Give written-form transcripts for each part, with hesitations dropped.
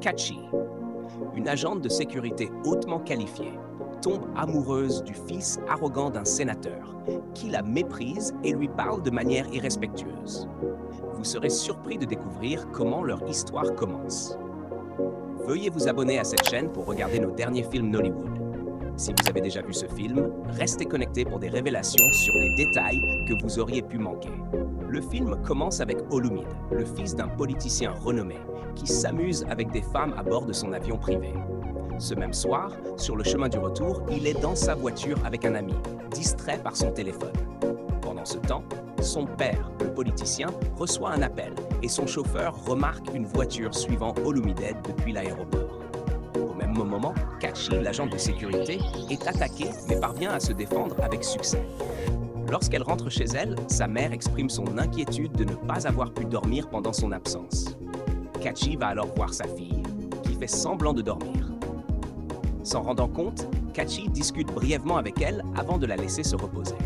Kachi, une agente de sécurité hautement qualifiée, tombe amoureuse du fils arrogant d'un sénateur, qui la méprise et lui parle de manière irrespectueuse. Vous serez surpris de découvrir comment leur histoire commence. Veuillez vous abonner à cette chaîne pour regarder nos derniers films Nollywood. Si vous avez déjà vu ce film, restez connectés pour des révélations sur des détails que vous auriez pu manquer. Le film commence avec Olumide, le fils d'un politicien renommé, qui s'amuse avec des femmes à bord de son avion privé. Ce même soir, sur le chemin du retour, il est dans sa voiture avec un ami, distrait par son téléphone. Pendant ce temps, son père, le politicien, reçoit un appel et son chauffeur remarque une voiture suivant Olumide depuis l'aéroport. Au même moment, Kachi, l'agent de sécurité, est attaquée mais parvient à se défendre avec succès. Lorsqu'elle rentre chez elle, sa mère exprime son inquiétude de ne pas avoir pu dormir pendant son absence. Kachi va alors voir sa fille, qui fait semblant de dormir. S'en rendant compte, Kachi discute brièvement avec elle avant de la laisser se reposer.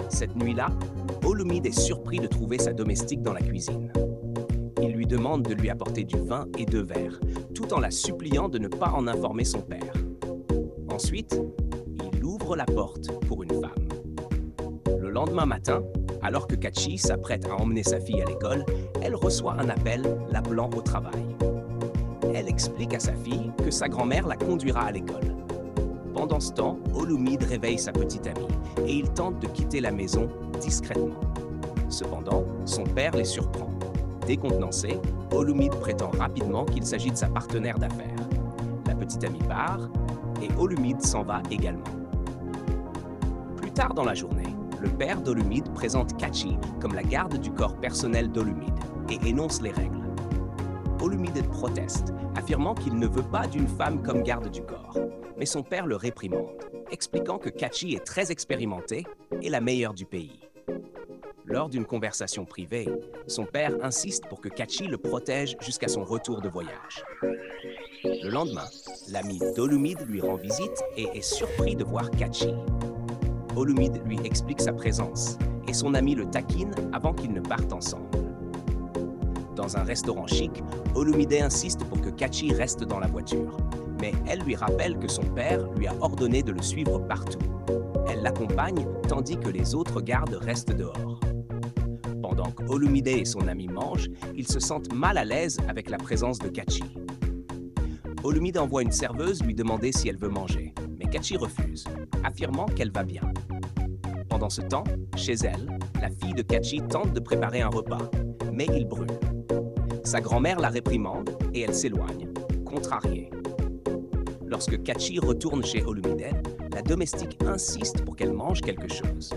Cette nuit-là, Olumide est surpris de trouver sa domestique dans la cuisine. Il lui demande de lui apporter du vin et 2 verres, tout en la suppliant de ne pas en informer son père. Ensuite, il ouvre la porte pour une femme. Le lendemain matin, alors que Kachi s'apprête à emmener sa fille à l'école, elle reçoit un appel l'appelant au travail. Elle explique à sa fille que sa grand-mère la conduira à l'école. Pendant ce temps, Olumide réveille sa petite amie et il tente de quitter la maison discrètement. Cependant, son père les surprend. Décontenancé, Olumide prétend rapidement qu'il s'agit de sa partenaire d'affaires. La petite amie part et Olumide s'en va également. Plus tard dans la journée, le père d'Olumide présente Kachi comme la garde du corps personnel d'Olumide et énonce les règles. Olumide proteste, affirmant qu'il ne veut pas d'une femme comme garde du corps, mais son père le réprimande, expliquant que Kachi est très expérimentée et la meilleure du pays. Lors d'une conversation privée, son père insiste pour que Kachi le protège jusqu'à son retour de voyage. Le lendemain, l'ami d'Olumide lui rend visite et est surpris de voir Kachi. Olumide lui explique sa présence et son ami le taquine avant qu'ils ne partent ensemble. Dans un restaurant chic, Olumide insiste pour que Kachi reste dans la voiture, mais elle lui rappelle que son père lui a ordonné de le suivre partout. Elle l'accompagne tandis que les autres gardes restent dehors. Pendant qu'Olumide et son ami mangent, ils se sentent mal à l'aise avec la présence de Kachi. Olumide envoie une serveuse lui demander si elle veut manger, mais Kachi refuse, affirmant qu'elle va bien. Pendant ce temps, chez elle, la fille de Kachi tente de préparer un repas, mais il brûle. Sa grand-mère la réprimande et elle s'éloigne, contrariée. Lorsque Kachi retourne chez Olumide, la domestique insiste pour qu'elle mange quelque chose.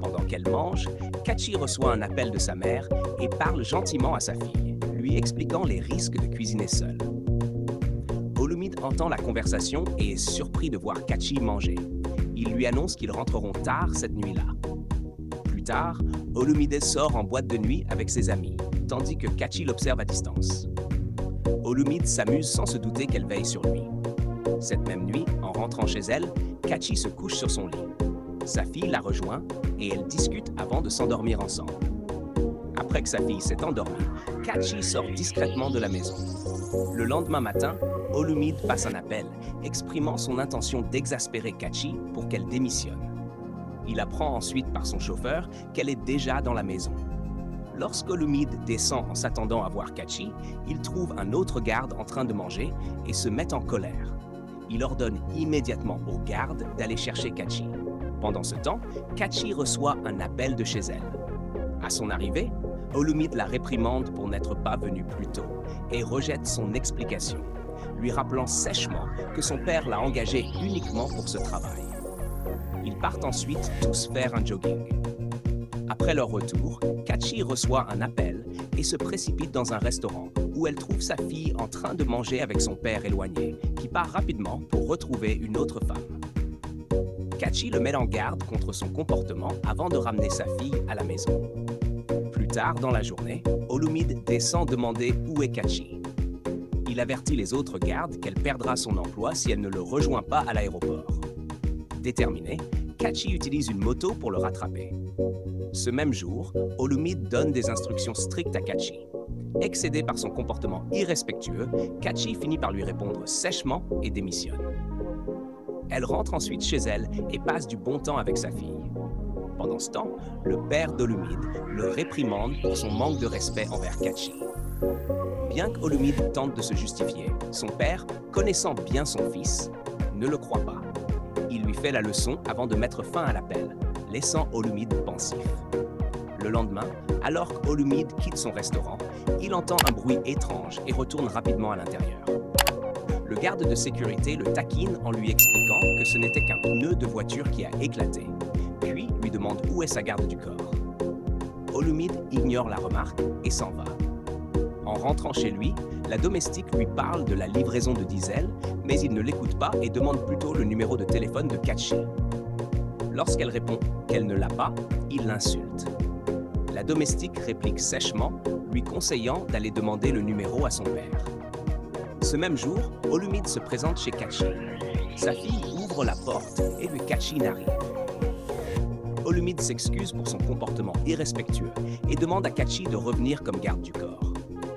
Pendant qu'elle mange, Kachi reçoit un appel de sa mère et parle gentiment à sa fille, lui expliquant les risques de cuisiner seule. Olumide entend la conversation et est surpris de voir Kachi manger. Il lui annonce qu'ils rentreront tard cette nuit-là. Plus tard, Olumide sort en boîte de nuit avec ses amis, tandis que Kachi l'observe à distance. Olumide s'amuse sans se douter qu'elle veille sur lui. Cette même nuit, en rentrant chez elle, Kachi se couche sur son lit. Sa fille la rejoint et elles discutent avant de s'endormir ensemble. Après que sa fille s'est endormie, Kachi sort discrètement de la maison. Le lendemain matin, Olumide passe un appel, exprimant son intention d'exaspérer Kachi pour qu'elle démissionne. Il apprend ensuite par son chauffeur qu'elle est déjà dans la maison. Lorsqu'Olumide descend en s'attendant à voir Kachi, il trouve un autre garde en train de manger et se met en colère. Il ordonne immédiatement aux gardes d'aller chercher Kachi. Pendant ce temps, Kachi reçoit un appel de chez elle. À son arrivée, Olumide la réprimande pour n'être pas venue plus tôt et rejette son explication, lui rappelant sèchement que son père l'a engagée uniquement pour ce travail. Ils partent ensuite tous faire un jogging. Après leur retour, Kachi reçoit un appel et se précipite dans un restaurant où elle trouve sa fille en train de manger avec son père éloigné, qui part rapidement pour retrouver une autre femme. Kachi le met en garde contre son comportement avant de ramener sa fille à la maison. Plus tard dans la journée, Olumide descend demander où est Kachi. Il avertit les autres gardes qu'elle perdra son emploi si elle ne le rejoint pas à l'aéroport. Déterminé, Kachi utilise une moto pour le rattraper. Ce même jour, Olumide donne des instructions strictes à Kachi. Excédée par son comportement irrespectueux, Kachi finit par lui répondre sèchement et démissionne. Elle rentre ensuite chez elle et passe du bon temps avec sa fille. Pendant ce temps, le père d'Olumide le réprimande pour son manque de respect envers Kachi. Bien qu'Olumide tente de se justifier, son père, connaissant bien son fils, ne le croit pas. Il lui fait la leçon avant de mettre fin à l'appel, laissant Olumide pensif. Le lendemain, alors qu'Olumide quitte son restaurant, il entend un bruit étrange et retourne rapidement à l'intérieur. Le garde de sécurité le taquine en lui expliquant que ce n'était qu'un pneu de voiture qui a éclaté, puis lui demande où est sa garde du corps. Olumide ignore la remarque et s'en va. En rentrant chez lui, la domestique lui parle de la livraison de diesel, mais il ne l'écoute pas et demande plutôt le numéro de téléphone de Kachi. Lorsqu'elle répond qu'elle ne l'a pas, il l'insulte. La domestique réplique sèchement, lui conseillant d'aller demander le numéro à son père. Ce même jour, Olumide se présente chez Kachi. Sa fille ouvre la porte et lui Kachi arrive. Olumide s'excuse pour son comportement irrespectueux et demande à Kachi de revenir comme garde du corps.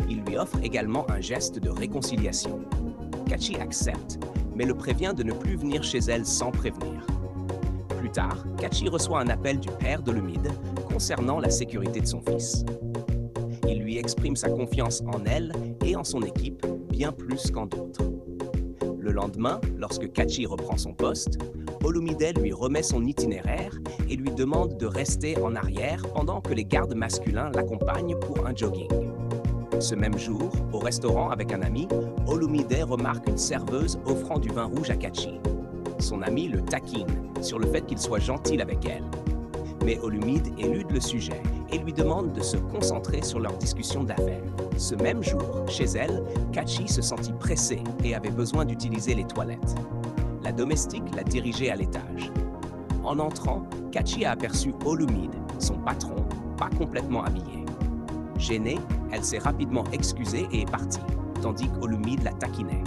Il lui offre également un geste de réconciliation. Kachi accepte, mais le prévient de ne plus venir chez elle sans prévenir. Plus tard, Kachi reçoit un appel du père d'Olumide concernant la sécurité de son fils. Il lui exprime sa confiance en elle et en son équipe bien plus qu'en d'autres. Le lendemain, lorsque Kachi reprend son poste, Olumide lui remet son itinéraire et lui demande de rester en arrière pendant que les gardes masculins l'accompagnent pour un jogging. Ce même jour, au restaurant avec un ami, Olumide remarque une serveuse offrant du vin rouge à Kachi. Son ami le taquine sur le fait qu'il soit gentil avec elle. Mais Olumide élude le sujet et lui demande de se concentrer sur leur discussion d'affaires. Ce même jour, chez elle, Kachi se sentit pressée et avait besoin d'utiliser les toilettes. La domestique l'a dirigée à l'étage. En entrant, Kachi a aperçu Olumide, son patron, pas complètement habillé. Gênée, elle s'est rapidement excusée et est partie, tandis qu'Olumide la taquinait.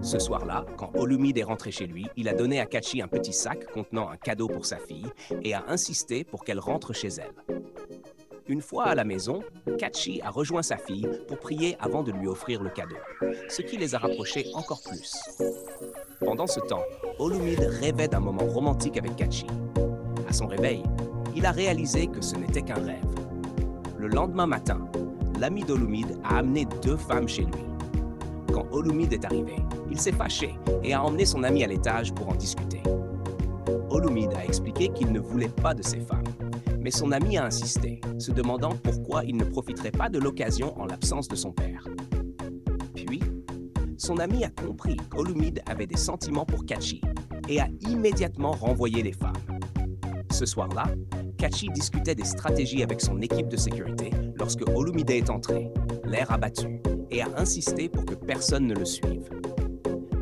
Ce soir-là, quand Olumide est rentré chez lui, il a donné à Kachi un petit sac contenant un cadeau pour sa fille et a insisté pour qu'elle rentre chez elle. Une fois à la maison, Kachi a rejoint sa fille pour prier avant de lui offrir le cadeau, ce qui les a rapprochés encore plus. Pendant ce temps, Olumide rêvait d'un moment romantique avec Kachi. À son réveil, il a réalisé que ce n'était qu'un rêve. Le lendemain matin, l'ami d'Olumide a amené 2 femmes chez lui. Quand Olumide est arrivé, il s'est fâché et a emmené son ami à l'étage pour en discuter. Olumide a expliqué qu'il ne voulait pas de ces femmes, mais son ami a insisté, se demandant pourquoi il ne profiterait pas de l'occasion en l'absence de son père. Puis, son ami a compris qu'Olumide avait des sentiments pour Kachi et a immédiatement renvoyé les femmes. Ce soir-là, Kachi discutait des stratégies avec son équipe de sécurité lorsque Olumide est entré, l'air abattu, et a insisté pour que personne ne le suive.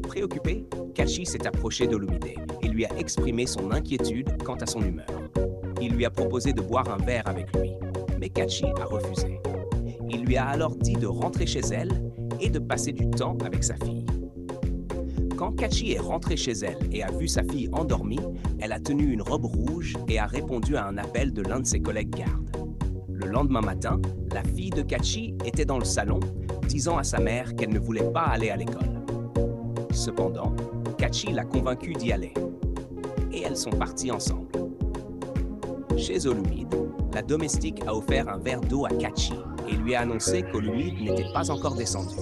Préoccupé, Kachi s'est approché d'Olumide et lui a exprimé son inquiétude quant à son humeur. Il lui a proposé de boire un verre avec lui, mais Kachi a refusé. Il lui a alors dit de rentrer chez elle et de passer du temps avec sa fille. Quand Kachi est rentrée chez elle et a vu sa fille endormie, elle a tenu une robe rouge et a répondu à un appel de l'un de ses collègues gardes. Le lendemain matin, la fille de Kachi était dans le salon, disant à sa mère qu'elle ne voulait pas aller à l'école. Cependant, Kachi l'a convaincue d'y aller. Et elles sont parties ensemble. Chez Olumide, la domestique a offert un verre d'eau à Kachi et lui a annoncé qu'Olumide n'était pas encore descendu.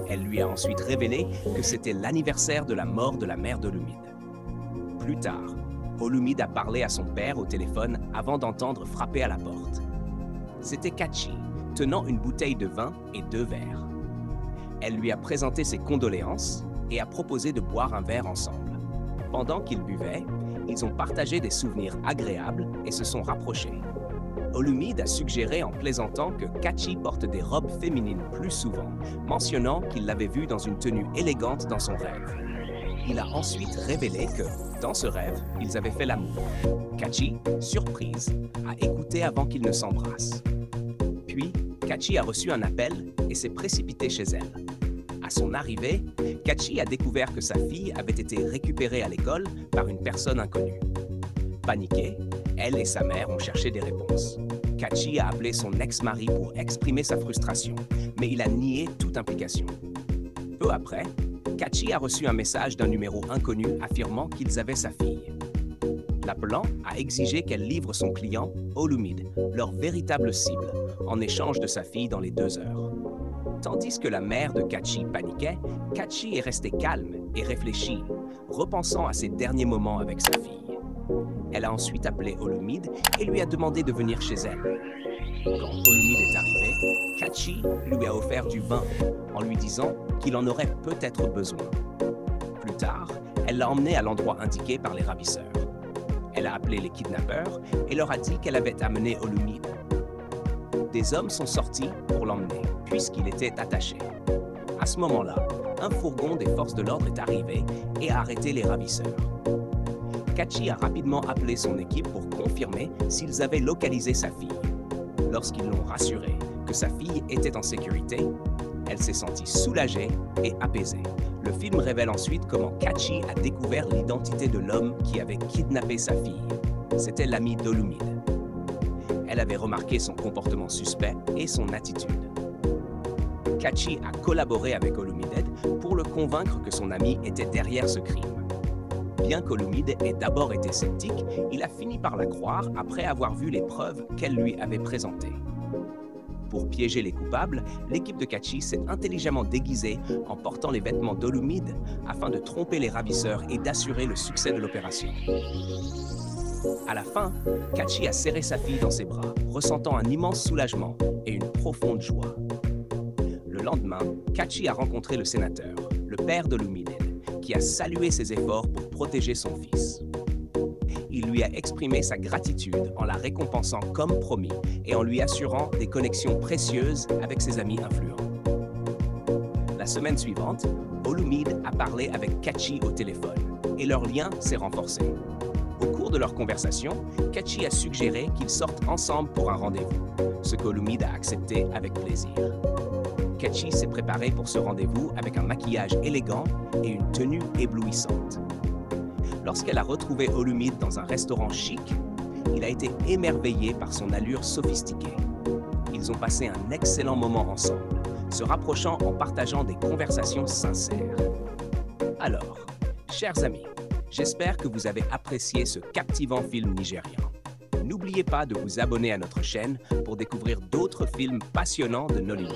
Elle lui a ensuite révélé que c'était l'anniversaire de la mort de la mère d'Olumide. Plus tard, Olumide a parlé à son père au téléphone avant d'entendre frapper à la porte. C'était Kachi, tenant une bouteille de vin et 2 verres. Elle lui a présenté ses condoléances et a proposé de boire un verre ensemble. Pendant qu'ils buvaient, ils ont partagé des souvenirs agréables et se sont rapprochés. Olumide a suggéré en plaisantant que Kachi porte des robes féminines plus souvent, mentionnant qu'il l'avait vue dans une tenue élégante dans son rêve. Il a ensuite révélé que, dans ce rêve, ils avaient fait l'amour. Kachi, surprise, a écouté avant qu'ils ne s'embrassent. Puis, Kachi a reçu un appel et s'est précipité chez elle. À son arrivée, Kachi a découvert que sa fille avait été récupérée à l'école par une personne inconnue. Paniquée, elle et sa mère ont cherché des réponses. Kachi a appelé son ex-mari pour exprimer sa frustration, mais il a nié toute implication. Peu après, Kachi a reçu un message d'un numéro inconnu affirmant qu'ils avaient sa fille. L'appelant a exigé qu'elle livre son client, Olumide, leur véritable cible, en échange de sa fille dans les 2 heures. Tandis que la mère de Kachi paniquait, Kachi est resté calme et réfléchi, repensant à ses derniers moments avec sa fille. Elle a ensuite appelé Olumide et lui a demandé de venir chez elle. Quand Olumide est arrivé, Kachi lui a offert du vin en lui disant qu'il en aurait peut-être besoin. Plus tard, elle l'a emmené à l'endroit indiqué par les ravisseurs. Elle a appelé les kidnappeurs et leur a dit qu'elle avait amené Olumide. Des hommes sont sortis pour l'emmener, puisqu'il était attaché. À ce moment-là, un fourgon des forces de l'ordre est arrivé et a arrêté les ravisseurs. Kachi a rapidement appelé son équipe pour confirmer s'ils avaient localisé sa fille. Lorsqu'ils l'ont rassurée que sa fille était en sécurité, elle s'est sentie soulagée et apaisée. Le film révèle ensuite comment Kachi a découvert l'identité de l'homme qui avait kidnappé sa fille. C'était l'ami d'Olumide. Elle avait remarqué son comportement suspect et son attitude. Kachi a collaboré avec Olumide pour le convaincre que son ami était derrière ce crime. Bien qu'Olumide ait d'abord été sceptique, il a fini par la croire après avoir vu les preuves qu'elle lui avait présentées. Pour piéger les coupables, l'équipe de Kachi s'est intelligemment déguisée en portant les vêtements d'Olumide afin de tromper les ravisseurs et d'assurer le succès de l'opération. À la fin, Kachi a serré sa fille dans ses bras, ressentant un immense soulagement et une profonde joie. Le lendemain, Kachi a rencontré le sénateur, le père d'Olumide, qui a salué ses efforts pour protéger son fils. Il lui a exprimé sa gratitude en la récompensant comme promis et en lui assurant des connexions précieuses avec ses amis influents. La semaine suivante, Olumide a parlé avec Kachi au téléphone et leur lien s'est renforcé. Au cours de leur conversation, Kachi a suggéré qu'ils sortent ensemble pour un rendez-vous, ce qu'Olumide a accepté avec plaisir. Kachi s'est préparée pour ce rendez-vous avec un maquillage élégant et une tenue éblouissante. Lorsqu'elle a retrouvé Olumide dans un restaurant chic, il a été émerveillé par son allure sophistiquée. Ils ont passé un excellent moment ensemble, se rapprochant en partageant des conversations sincères. Alors, chers amis, j'espère que vous avez apprécié ce captivant film nigérian. N'oubliez pas de vous abonner à notre chaîne pour découvrir d'autres films passionnants de Nollywood.